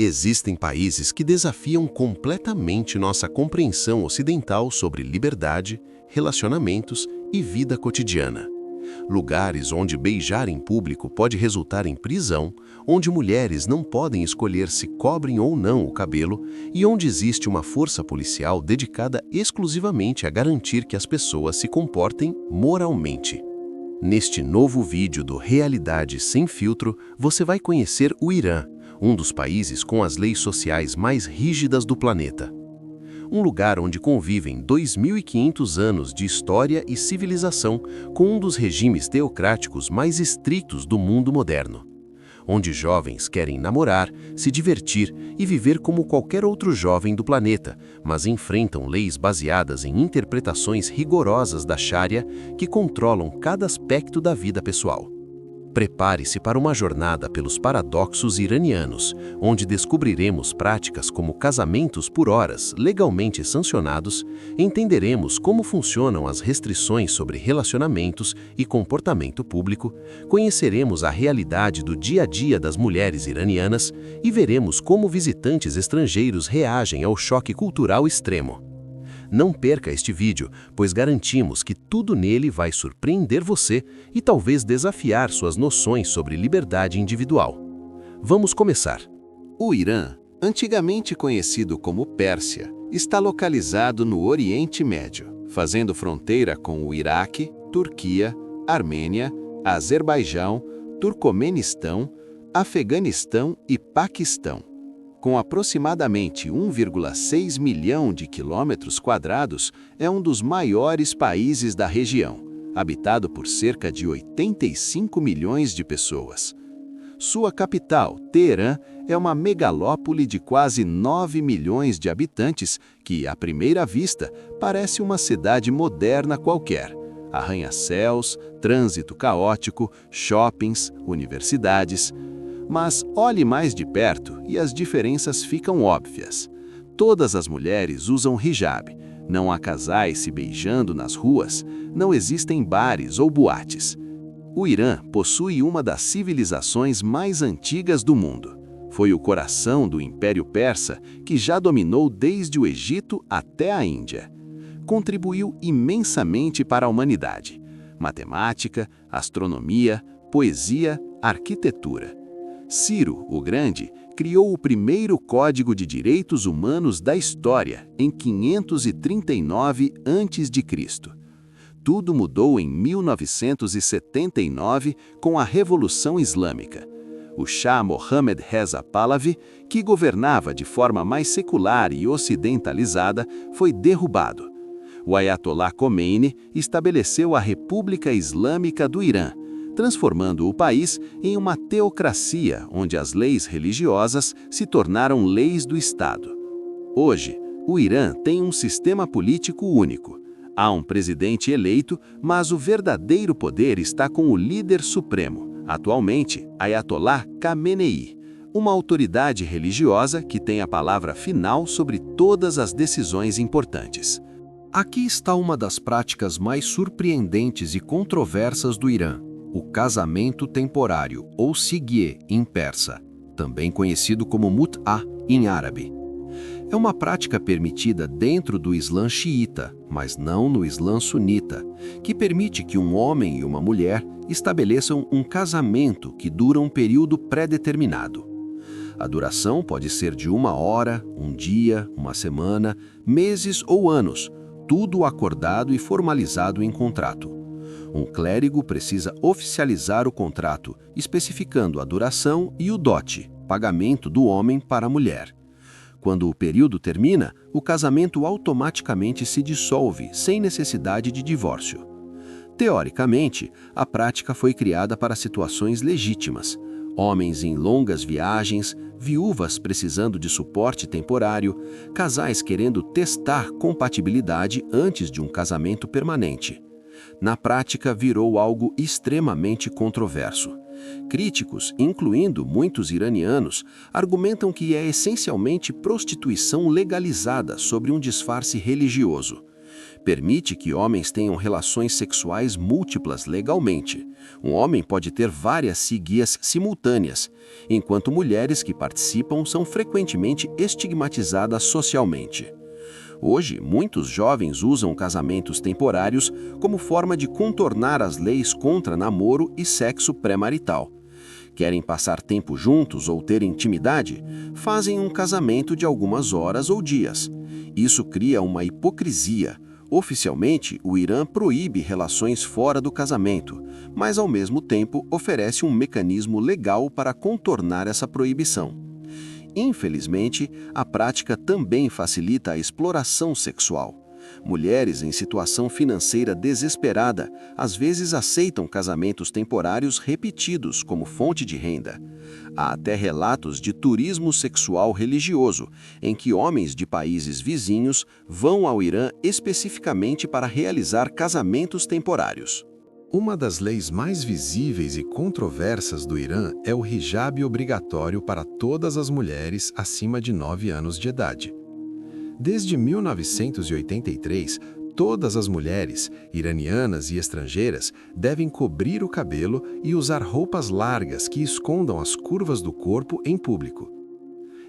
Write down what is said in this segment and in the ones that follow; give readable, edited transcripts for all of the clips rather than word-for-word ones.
Existem países que desafiam completamente nossa compreensão ocidental sobre liberdade, relacionamentos e vida cotidiana. Lugares onde beijar em público pode resultar em prisão, onde mulheres não podem escolher se cobrem ou não o cabelo e onde existe uma força policial dedicada exclusivamente a garantir que as pessoas se comportem moralmente. Neste novo vídeo do Realidade Sem Filtro, você vai conhecer o Irã, um dos países com as leis sociais mais rígidas do planeta. Um lugar onde convivem 2.500 anos de história e civilização com um dos regimes teocráticos mais estritos do mundo moderno. Onde jovens querem namorar, se divertir e viver como qualquer outro jovem do planeta, mas enfrentam leis baseadas em interpretações rigorosas da Sharia que controlam cada aspecto da vida pessoal. Prepare-se para uma jornada pelos paradoxos iranianos, onde descobriremos práticas como casamentos por horas legalmente sancionados, entenderemos como funcionam as restrições sobre relacionamentos e comportamento público, conheceremos a realidade do dia a dia das mulheres iranianas e veremos como visitantes estrangeiros reagem ao choque cultural extremo. Não perca este vídeo, pois garantimos que tudo nele vai surpreender você e talvez desafiar suas noções sobre liberdade individual. Vamos começar. O Irã, antigamente conhecido como Pérsia, está localizado no Oriente Médio, fazendo fronteira com o Iraque, Turquia, Armênia, Azerbaijão, Turcomenistão, Afeganistão e Paquistão. Com aproximadamente 1,6 milhão de quilômetros quadrados, é um dos maiores países da região, habitado por cerca de 85 milhões de pessoas. Sua capital, Teherã, é uma megalópole de quase 9 milhões de habitantes que, à primeira vista, parece uma cidade moderna qualquer. Arranha-céus, trânsito caótico, shoppings, universidades. Mas olhe mais de perto e as diferenças ficam óbvias. Todas as mulheres usam hijab, não há casais se beijando nas ruas, não existem bares ou boates. O Irã possui uma das civilizações mais antigas do mundo. Foi o coração do Império Persa, que já dominou desde o Egito até a Índia. Contribuiu imensamente para a humanidade: matemática, astronomia, poesia, arquitetura. Ciro, o Grande, criou o primeiro Código de Direitos Humanos da história, em 539 a.C. Tudo mudou em 1979 com a Revolução Islâmica. O Shah Mohammad Reza Pahlavi, que governava de forma mais secular e ocidentalizada, foi derrubado. O Ayatollah Khomeini estabeleceu a República Islâmica do Irã, transformando o país em uma teocracia onde as leis religiosas se tornaram leis do Estado. Hoje, o Irã tem um sistema político único. Há um presidente eleito, mas o verdadeiro poder está com o líder supremo, atualmente Ayatollah Khamenei, uma autoridade religiosa que tem a palavra final sobre todas as decisões importantes. Aqui está uma das práticas mais surpreendentes e controversas do Irã: o casamento temporário, ou sighye em persa, também conhecido como mut'a em árabe. É uma prática permitida dentro do Islã xiita, mas não no Islã sunita, que permite que um homem e uma mulher estabeleçam um casamento que dura um período pré-determinado. A duração pode ser de 1 hora, 1 dia, 1 semana, meses ou anos, tudo acordado e formalizado em contrato. Um clérigo precisa oficializar o contrato, especificando a duração e o dote, pagamento do homem para a mulher. Quando o período termina, o casamento automaticamente se dissolve, sem necessidade de divórcio. Teoricamente, a prática foi criada para situações legítimas: homens em longas viagens, viúvas precisando de suporte temporário, casais querendo testar compatibilidade antes de um casamento permanente. Na prática, virou algo extremamente controverso. Críticos, incluindo muitos iranianos, argumentam que é essencialmente prostituição legalizada sob um disfarce religioso. Permite que homens tenham relações sexuais múltiplas legalmente. Um homem pode ter várias ciguias simultâneas, enquanto mulheres que participam são frequentemente estigmatizadas socialmente. Hoje, muitos jovens usam casamentos temporários como forma de contornar as leis contra namoro e sexo pré-marital. Querem passar tempo juntos ou ter intimidade? Fazem um casamento de algumas horas ou dias. Isso cria uma hipocrisia. Oficialmente, o Irã proíbe relações fora do casamento, mas ao mesmo tempo oferece um mecanismo legal para contornar essa proibição. Infelizmente, a prática também facilita a exploração sexual. Mulheres em situação financeira desesperada às vezes aceitam casamentos temporários repetidos como fonte de renda. Há até relatos de turismo sexual religioso, em que homens de países vizinhos vão ao Irã especificamente para realizar casamentos temporários. Uma das leis mais visíveis e controversas do Irã é o hijab obrigatório para todas as mulheres acima de 9 anos de idade. Desde 1983, todas as mulheres, iranianas e estrangeiras, devem cobrir o cabelo e usar roupas largas que escondam as curvas do corpo em público.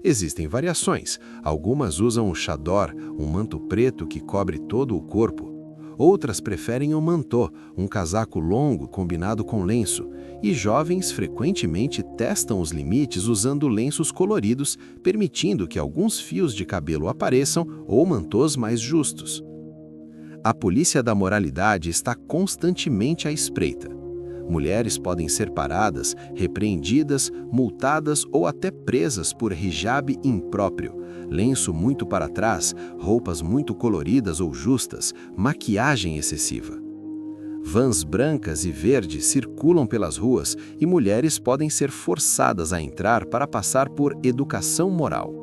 Existem variações. Algumas usam o chador, um manto preto que cobre todo o corpo. Outras preferem o mantô, um casaco longo combinado com lenço, e jovens frequentemente testam os limites usando lenços coloridos, permitindo que alguns fios de cabelo apareçam ou mantôs mais justos. A polícia da moralidade está constantemente à espreita. Mulheres podem ser paradas, repreendidas, multadas ou até presas por hijab impróprio, lenço muito para trás, roupas muito coloridas ou justas, maquiagem excessiva. Vans brancas e verdes circulam pelas ruas e mulheres podem ser forçadas a entrar para passar por educação moral.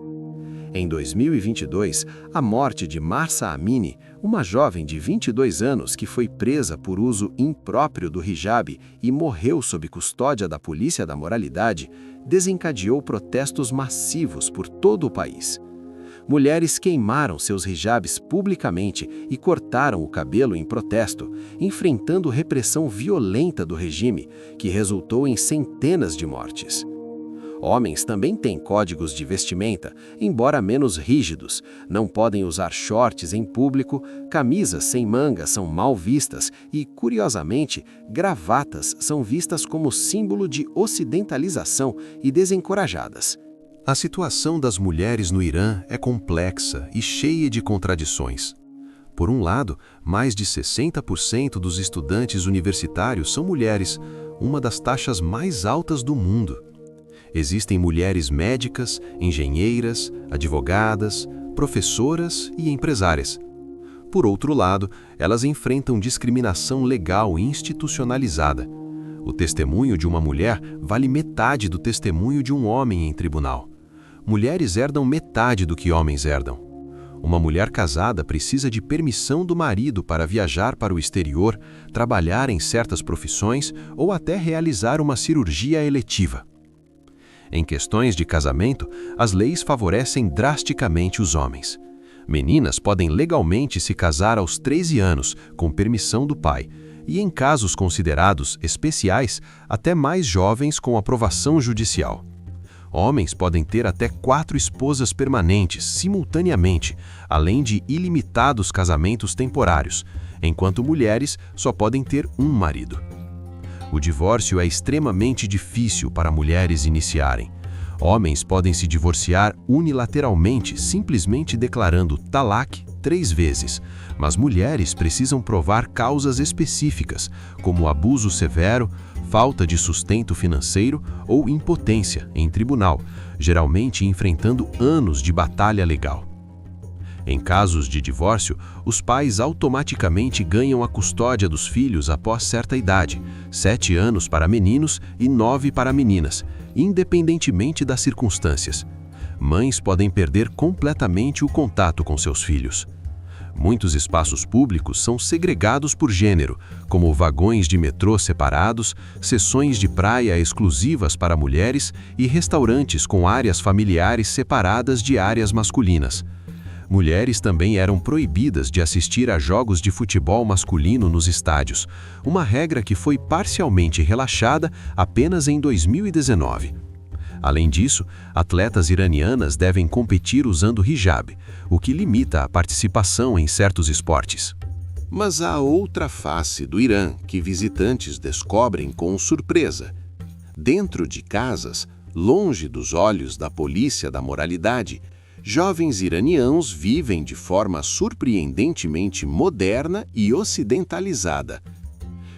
Em 2022, a morte de Mahsa Amini, uma jovem de 22 anos que foi presa por uso impróprio do hijab e morreu sob custódia da polícia da moralidade, desencadeou protestos massivos por todo o país. Mulheres queimaram seus hijabs publicamente e cortaram o cabelo em protesto, enfrentando repressão violenta do regime, que resultou em centenas de mortes. Homens também têm códigos de vestimenta, embora menos rígidos. Não podem usar shorts em público, camisas sem manga são mal vistas e, curiosamente, gravatas são vistas como símbolo de ocidentalização e desencorajadas. A situação das mulheres no Irã é complexa e cheia de contradições. Por um lado, mais de 60% dos estudantes universitários são mulheres, uma das taxas mais altas do mundo. Existem mulheres médicas, engenheiras, advogadas, professoras e empresárias. Por outro lado, elas enfrentam discriminação legal institucionalizada. O testemunho de uma mulher vale metade do testemunho de um homem em tribunal. Mulheres herdam metade do que homens herdam. Uma mulher casada precisa de permissão do marido para viajar para o exterior, trabalhar em certas profissões ou até realizar uma cirurgia eletiva. Em questões de casamento, as leis favorecem drasticamente os homens. Meninas podem legalmente se casar aos 13 anos, com permissão do pai, e em casos considerados especiais, até mais jovens com aprovação judicial. Homens podem ter até 4 esposas permanentes, simultaneamente, além de ilimitados casamentos temporários, enquanto mulheres só podem ter um marido. O divórcio é extremamente difícil para mulheres iniciarem. Homens podem se divorciar unilateralmente, simplesmente declarando talaq 3 vezes, mas mulheres precisam provar causas específicas, como abuso severo, falta de sustento financeiro ou impotência em tribunal, geralmente enfrentando anos de batalha legal. Em casos de divórcio, os pais automaticamente ganham a custódia dos filhos após certa idade, 7 anos para meninos e 9 para meninas, independentemente das circunstâncias. Mães podem perder completamente o contato com seus filhos. Muitos espaços públicos são segregados por gênero, como vagões de metrô separados, seções de praia exclusivas para mulheres e restaurantes com áreas familiares separadas de áreas masculinas. Mulheres também eram proibidas de assistir a jogos de futebol masculino nos estádios, uma regra que foi parcialmente relaxada apenas em 2019. Além disso, atletas iranianas devem competir usando hijab, o que limita a participação em certos esportes. Mas há outra face do Irã que visitantes descobrem com surpresa. Dentro de casas, longe dos olhos da polícia da moralidade, jovens iranianos vivem de forma surpreendentemente moderna e ocidentalizada.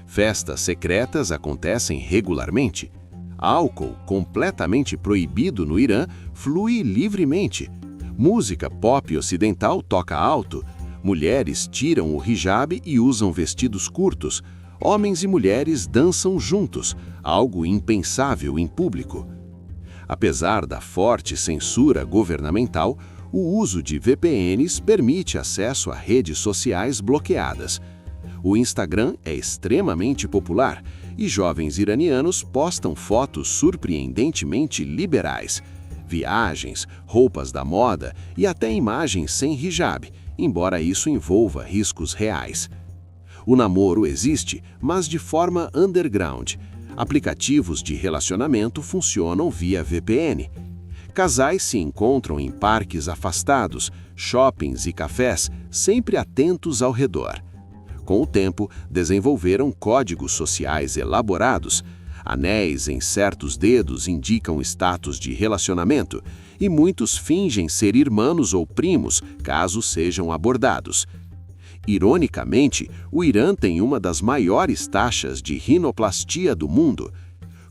Festas secretas acontecem regularmente. Álcool, completamente proibido no Irã, flui livremente. Música pop ocidental toca alto. Mulheres tiram o hijab e usam vestidos curtos. Homens e mulheres dançam juntos, algo impensável em público. Apesar da forte censura governamental, o uso de VPNs permite acesso a redes sociais bloqueadas. O Instagram é extremamente popular e jovens iranianos postam fotos surpreendentemente liberais. Viagens, roupas da moda e até imagens sem hijab, embora isso envolva riscos reais. O namoro existe, mas de forma underground. Aplicativos de relacionamento funcionam via VPN. Casais se encontram em parques afastados, shoppings e cafés, sempre atentos ao redor. Com o tempo, desenvolveram códigos sociais elaborados. Anéis em certos dedos indicam status de relacionamento, e muitos fingem ser irmãos ou primos, caso sejam abordados. Ironicamente, o Irã tem uma das maiores taxas de rinoplastia do mundo.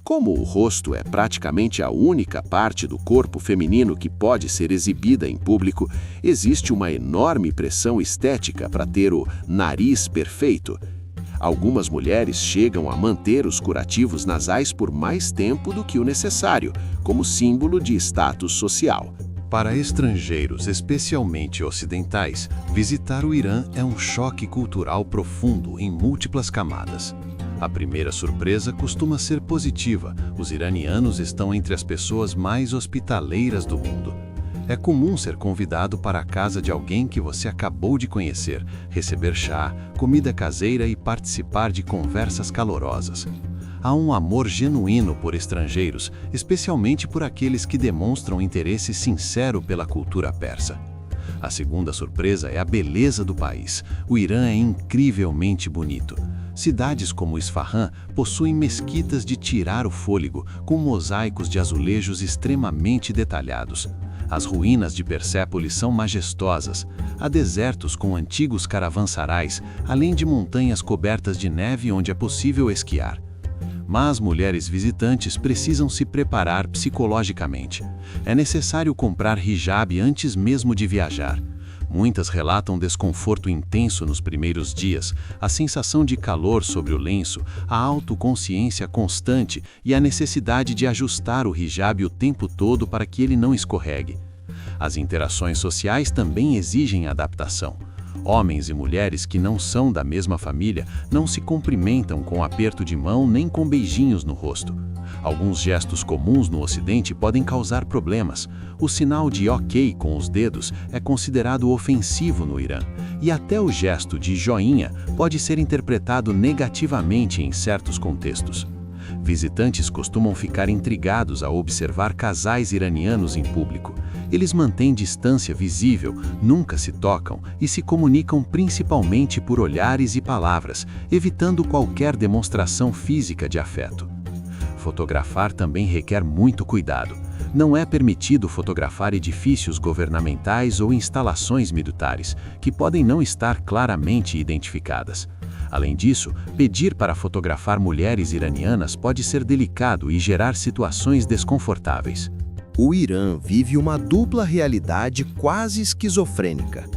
Como o rosto é praticamente a única parte do corpo feminino que pode ser exibida em público, existe uma enorme pressão estética para ter o nariz perfeito. Algumas mulheres chegam a manter os curativos nasais por mais tempo do que o necessário, como símbolo de status social. Para estrangeiros, especialmente ocidentais, visitar o Irã é um choque cultural profundo em múltiplas camadas. A primeira surpresa costuma ser positiva. Os iranianos estão entre as pessoas mais hospitaleiras do mundo. É comum ser convidado para a casa de alguém que você acabou de conhecer, receber chá, comida caseira e participar de conversas calorosas. Há um amor genuíno por estrangeiros, especialmente por aqueles que demonstram interesse sincero pela cultura persa. A segunda surpresa é a beleza do país. O Irã é incrivelmente bonito. Cidades como Isfahan possuem mesquitas de tirar o fôlego, com mosaicos de azulejos extremamente detalhados. As ruínas de Persépolis são majestosas. Há desertos com antigos caravansarais, além de montanhas cobertas de neve onde é possível esquiar. Mas mulheres visitantes precisam se preparar psicologicamente. É necessário comprar hijab antes mesmo de viajar. Muitas relatam desconforto intenso nos primeiros dias, a sensação de calor sobre o lenço, a autoconsciência constante e a necessidade de ajustar o hijab o tempo todo para que ele não escorregue. As interações sociais também exigem adaptação. Homens e mulheres que não são da mesma família não se cumprimentam com aperto de mão nem com beijinhos no rosto. Alguns gestos comuns no Ocidente podem causar problemas. O sinal de OK com os dedos é considerado ofensivo no Irã, e até o gesto de joinha pode ser interpretado negativamente em certos contextos. Visitantes costumam ficar intrigados ao observar casais iranianos em público. Eles mantêm distância visível, nunca se tocam e se comunicam principalmente por olhares e palavras, evitando qualquer demonstração física de afeto. Fotografar também requer muito cuidado. Não é permitido fotografar edifícios governamentais ou instalações militares, que podem não estar claramente identificadas. Além disso, pedir para fotografar mulheres iranianas pode ser delicado e gerar situações desconfortáveis. O Irã vive uma dupla realidade quase esquizofrênica.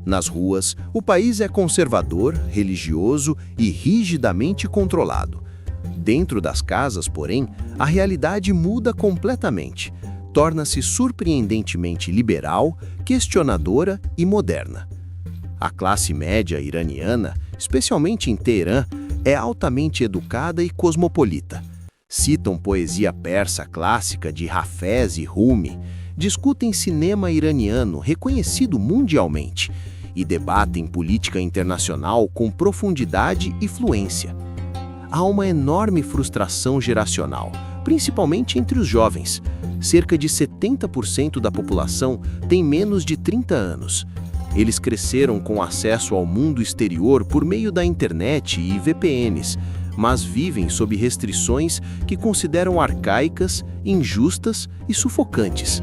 Nas ruas, o país é conservador, religioso e rigidamente controlado. Dentro das casas, porém, a realidade muda completamente. Torna-se surpreendentemente liberal, questionadora e moderna. A classe média iraniana, especialmente em Teherã, é altamente educada e cosmopolita. Citam poesia persa clássica de Hafez e Rumi, discutem cinema iraniano reconhecido mundialmente e debatem política internacional com profundidade e fluência. Há uma enorme frustração geracional, principalmente entre os jovens. Cerca de 70% da população tem menos de 30 anos. Eles cresceram com acesso ao mundo exterior por meio da internet e VPNs, mas vivem sob restrições que consideram arcaicas, injustas e sufocantes.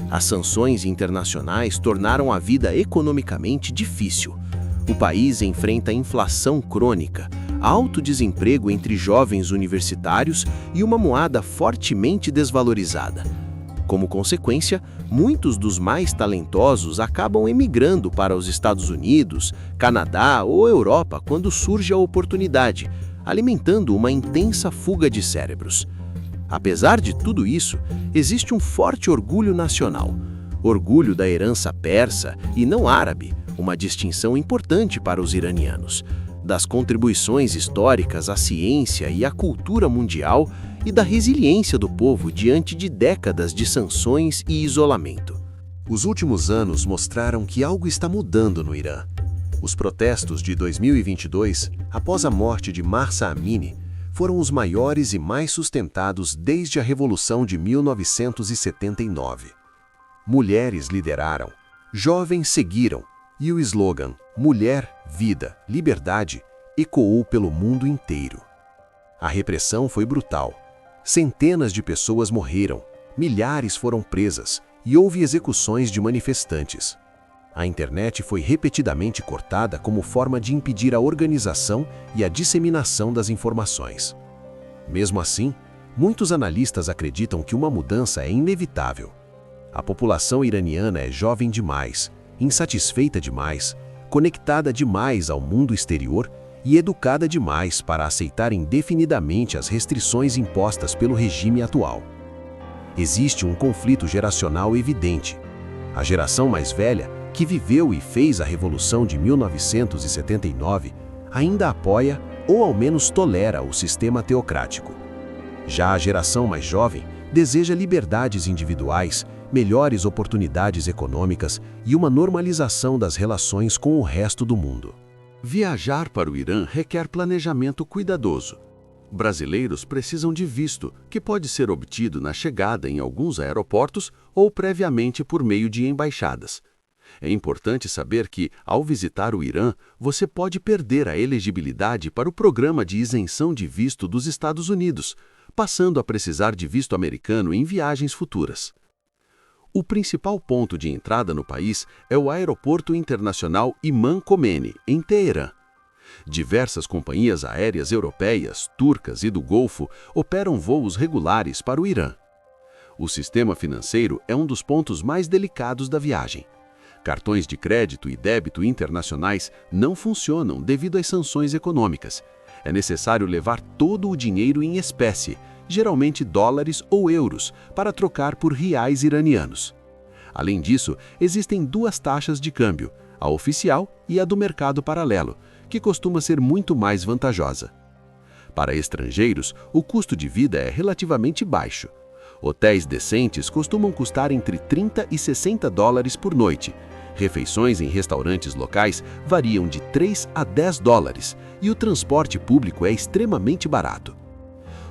As sanções internacionais tornaram a vida economicamente difícil. O país enfrenta inflação crônica, alto desemprego entre jovens universitários e uma moeda fortemente desvalorizada. Como consequência, muitos dos mais talentosos acabam emigrando para os Estados Unidos, Canadá ou Europa quando surge a oportunidade, alimentando uma intensa fuga de cérebros. Apesar de tudo isso, existe um forte orgulho nacional. Orgulho da herança persa e não árabe, uma distinção importante para os iranianos, das contribuições históricas à ciência e à cultura mundial e da resiliência do povo diante de décadas de sanções e isolamento. Os últimos anos mostraram que algo está mudando no Irã. Os protestos de 2022, após a morte de Mahsa Amini, foram os maiores e mais sustentados desde a Revolução de 1979. Mulheres lideraram, jovens seguiram, e o slogan Mulher, Vida, Liberdade ecoou pelo mundo inteiro. A repressão foi brutal. Centenas de pessoas morreram, milhares foram presas e houve execuções de manifestantes. A internet foi repetidamente cortada como forma de impedir a organização e a disseminação das informações. Mesmo assim, muitos analistas acreditam que uma mudança é inevitável. A população iraniana é jovem demais, insatisfeita demais, conectada demais ao mundo exterior e educada demais para aceitar indefinidamente as restrições impostas pelo regime atual. Existe um conflito geracional evidente. A geração mais velha, que viveu e fez a Revolução de 1979, ainda apoia ou ao menos tolera o sistema teocrático. Já a geração mais jovem deseja liberdades individuais, melhores oportunidades econômicas e uma normalização das relações com o resto do mundo. Viajar para o Irã requer planejamento cuidadoso. Brasileiros precisam de visto, que pode ser obtido na chegada em alguns aeroportos ou previamente por meio de embaixadas. É importante saber que, ao visitar o Irã, você pode perder a elegibilidade para o programa de isenção de visto dos Estados Unidos, passando a precisar de visto americano em viagens futuras. O principal ponto de entrada no país é o Aeroporto Internacional Imam Khomeini, em Teherã. Diversas companhias aéreas europeias, turcas e do Golfo operam voos regulares para o Irã. O sistema financeiro é um dos pontos mais delicados da viagem. Cartões de crédito e débito internacionais não funcionam devido às sanções econômicas. É necessário levar todo o dinheiro em espécie, geralmente dólares ou euros, para trocar por reais iranianos. Além disso, existem duas taxas de câmbio, a oficial e a do mercado paralelo, que costuma ser muito mais vantajosa. Para estrangeiros, o custo de vida é relativamente baixo. Hotéis decentes costumam custar entre 30 e 60 dólares por noite. Refeições em restaurantes locais variam de 3 a 10 dólares e o transporte público é extremamente barato.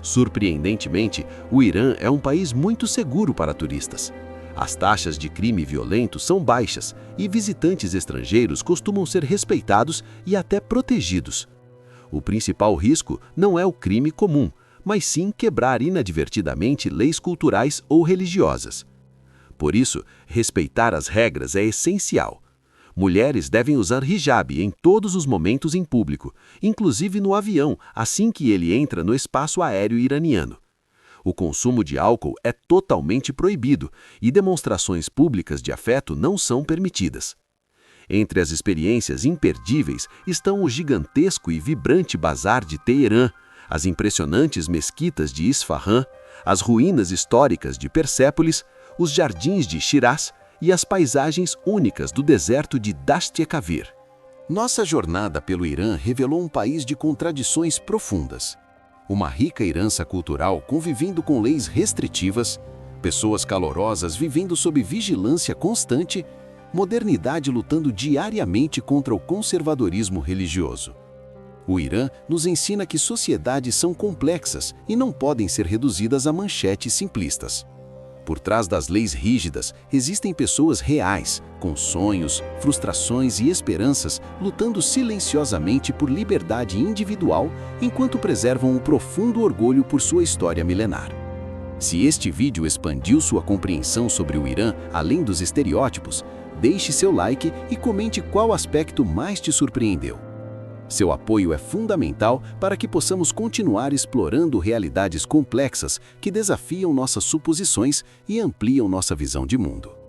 Surpreendentemente, o Irã é um país muito seguro para turistas. As taxas de crime violento são baixas e visitantes estrangeiros costumam ser respeitados e até protegidos. O principal risco não é o crime comum, mas sim quebrar inadvertidamente leis culturais ou religiosas. Por isso, respeitar as regras é essencial. Mulheres devem usar hijab em todos os momentos em público, inclusive no avião, assim que ele entra no espaço aéreo iraniano. O consumo de álcool é totalmente proibido e demonstrações públicas de afeto não são permitidas. Entre as experiências imperdíveis estão o gigantesco e vibrante bazar de Teherã, as impressionantes mesquitas de Isfahan, as ruínas históricas de Persépolis, os jardins de Shiraz e as paisagens únicas do deserto de Dasht-e-Kavir. Nossa jornada pelo Irã revelou um país de contradições profundas. Uma rica herança cultural convivendo com leis restritivas, Pessoas calorosas vivendo sob vigilância constante, modernidade lutando diariamente contra o conservadorismo religioso. O Irã nos ensina que sociedades são complexas e não podem ser reduzidas a manchetes simplistas. Por trás das leis rígidas, existem pessoas reais, com sonhos, frustrações e esperanças, lutando silenciosamente por liberdade individual, enquanto preservam o profundo orgulho por sua história milenar. Se este vídeo expandiu sua compreensão sobre o Irã além dos estereótipos, deixe seu like e comente qual aspecto mais te surpreendeu. Seu apoio é fundamental para que possamos continuar explorando realidades complexas que desafiam nossas suposições e ampliam nossa visão de mundo.